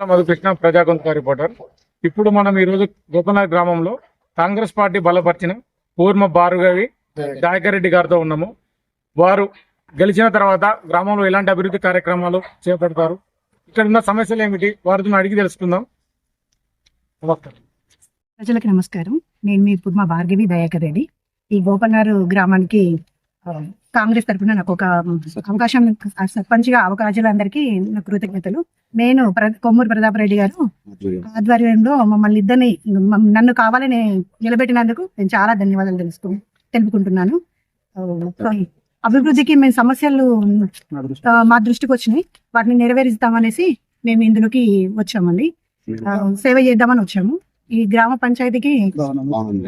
Madhukrishna ప్రజాగొంతుక reporter. ఇప్పుడు మనం ఈరోజు గోపనాథ్ గ్రామంలో కాంగ్రెస్ పార్టీ బలపరిచిన పూర్మ భార్గవి దాయకరెడ్డి గారితో ఉన్నాము. వారు గెలిచిన తర్వాత గ్రామంలో ఎలాంటి అభివృద్ధి కార్యక్రమాలు చేపడతారు, ఇక్కడ ఉన్న సమస్యలు ఏమిటి, వారితో అడిగి తెలుసుకుందాం. ప్రజలకు నమస్కారం. నేను మీ పూర్మ భార్గవి దయాకర్ రెడ్డి. ఈ గోపనారు గ్రామానికి కాంగ్రెస్ తరఫున నాకు ఒక అవకాశం, సర్పంచ్గా అవకాశాలందరికీ నా కృతజ్ఞతలు. నేను కొమ్మూరు ప్రతాప్ రెడ్డి గారు ఆధ్వర్యంలో మమ్మల్ని ఇద్దరిని నన్ను కావాలని నిలబెట్టినందుకు నేను చాలా ధన్యవాదాలు తెలుపుకుంటున్నాను. అభివృద్ధికి మేము సమస్యలు మా దృష్టికి వచ్చినాయి, వాటిని నెరవేరుస్తామనేసి మేము ఇందులోకి వచ్చామండి. సేవ చేద్దామని వచ్చాము. ఈ గ్రామ పంచాయతీకి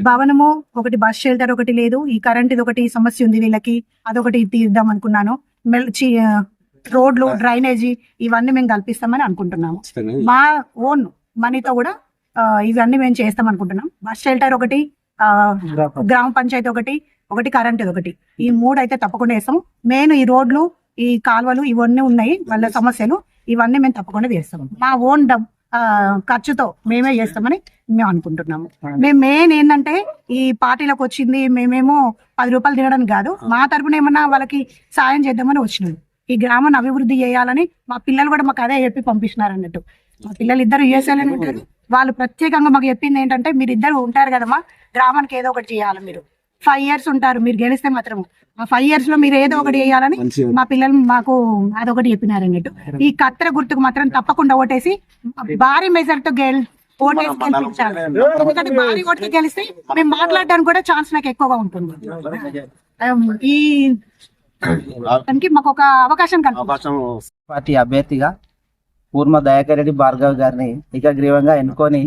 భవనము ఒకటి, బస్ షెల్టర్ ఒకటి లేదు, ఈ కరెంట్ ఒకటి సమస్య ఉంది వీళ్ళకి, అదొకటి తీద్దాం అనుకున్నాను. రోడ్లు, డ్రైనేజీ ఇవన్నీ మేము కల్పిస్తామని అనుకుంటున్నాము. మా ఓన్ మనీతో కూడా ఇవన్నీ మేము చేస్తాం అనుకుంటున్నాం. బస్ షెల్టర్ ఒకటి, గ్రామ పంచాయతీ ఒకటి కరెంట్ ఒకటి, ఈ మూడు అయితే తప్పకుండా వేస్తాము. మెయిన్ ఈ రోడ్లు, ఈ కాలువలు ఇవన్నీ ఉన్నాయి, వాళ్ళ సమస్యలు ఇవన్నీ మేము తప్పకుండా చేస్తాము. మా ఓన్ ఖర్చుతో మేమే చేస్తామని మేము అనుకుంటున్నాము. మేము మెయిన్ ఏంటంటే ఈ పార్టీలకు వచ్చింది మేమేమో 10 రూపాయలు తినడానికి కాదు, మా తరపున ఏమన్నా వాళ్ళకి సాయం చేద్దామని వచ్చినాం. ఈ గ్రామాన్ని అభివృద్ధి చేయాలని మా పిల్లలు కూడా మాకు అదే చెప్పి పంపిస్తున్నారు అన్నట్టు. మా పిల్లలు ఇద్దరు యూఎస్ఏలోనే ఉంటారు. వాళ్ళు ప్రత్యేకంగా మాకు చెప్పింది ఏంటంటే, మీరు ఇద్దరు ఉంటారు కదమ్మా, గ్రామానికి ఏదో ఒకటి చేయాలి, మీరు 5 years ఉంటారు, మీరు గెలిస్తే మాత్రం ఆ 5 years లో మీరు ఏదో ఒకటి చేయాలని మా పిల్లలు మాకు అదొకటి చెప్పినారు అన్నట్టు. ఈ కత్తెర గుర్తుకు మాత్రం తప్పకుండా ఓటేసి భారీ మెజార్టీతో ఓటేసి గెలిపించాలి. ఎందుకంటే భారీ ఓటుకి గెలిస్తే మేము మాట్లాడడానికి కూడా ఛాన్స్ నాకు ఎక్కువగా ఉంటుంది. ఈ దానికి మాకు ఒక అవకాశం పార్టీ అభ్యర్థిగా పూర్మ దయాకర్ రెడ్డి భార్గవి గారిని ఏకగ్రీవంగా ఎన్నుకొని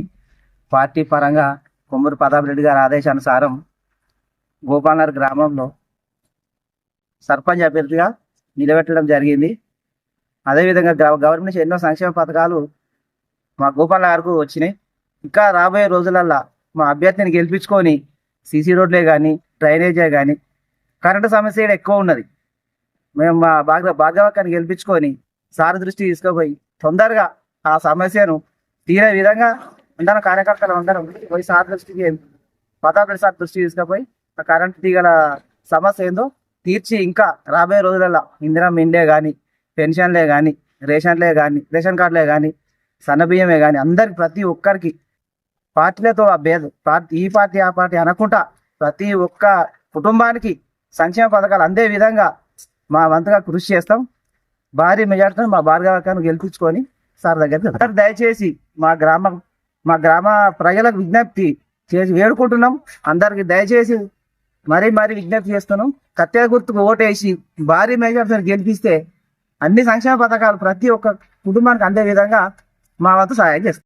పార్టీ పరంగా కొమ్మూరు ప్రతాప్ రెడ్డి గారి ఆదేశానుసారం గోపాలనగర్ గ్రామంలో సర్పంచ్ అభ్యర్థిగా నిలబెట్టడం జరిగింది. అదేవిధంగా గవర్నమెంట్ నుంచి ఎన్నో సంక్షేమ పథకాలు మా గోపాలనగర్కు వచ్చినాయి. ఇంకా రాబోయే రోజులల్లో మా అభ్యర్థిని గెలిపించుకొని సీసీ రోడ్లే కానీ, డ్రైనేజే కానీ, కరెంటు సమస్య ఎక్కువ ఉన్నది. మేము మా భార్గవక్కని గెలిపించుకొని సార్ దృష్టి తీసుకుపోయి తొందరగా ఆ సమస్యను తీరే విధంగా అందరం కార్యకర్తలు అందరం పోయి సార్ దృష్టికి, ప్రతాప్ రెడ్డి సార్ దృష్టికి తీసుకుపోయి ఆ కరెంటు తీగల సమస్య ఏందో తీర్చి ఇంకా రాబోయే రోజులలో ఇందిరమ్మ ఇండ్లే కానీ, పెన్షన్లే కానీ, రేషన్ కార్డులే కానీ, సన్నబియ్యమే కానీ అందరికి ప్రతి ఒక్కరికి పార్టీలతో ఈ పార్టీ ఆ పార్టీ అనకుండా ప్రతి ఒక్క కుటుంబానికి సంక్షేమ పథకాలు అందే విధంగా మా వంతుగా కృషి చేస్తాం. భారీ మెజార్టీతో మా భార్గవక్కను గెలిపించుకొని సార్ దగ్గర దయచేసి మా గ్రామ ప్రజలకు విజ్ఞప్తి చేసి వేడుకుంటున్నాం. అందరికి దయచేసి మరీ విజ్ఞప్తి చేస్తున్నాం. కత్తెర గుర్తుకు ఓటేసి భారీ మెజార్టీతో గెలిపిస్తే అన్ని సంక్షేమ పథకాలు ప్రతి ఒక్క కుటుంబానికి అందే విధంగా మా వంతు సహాయం చేస్తాం.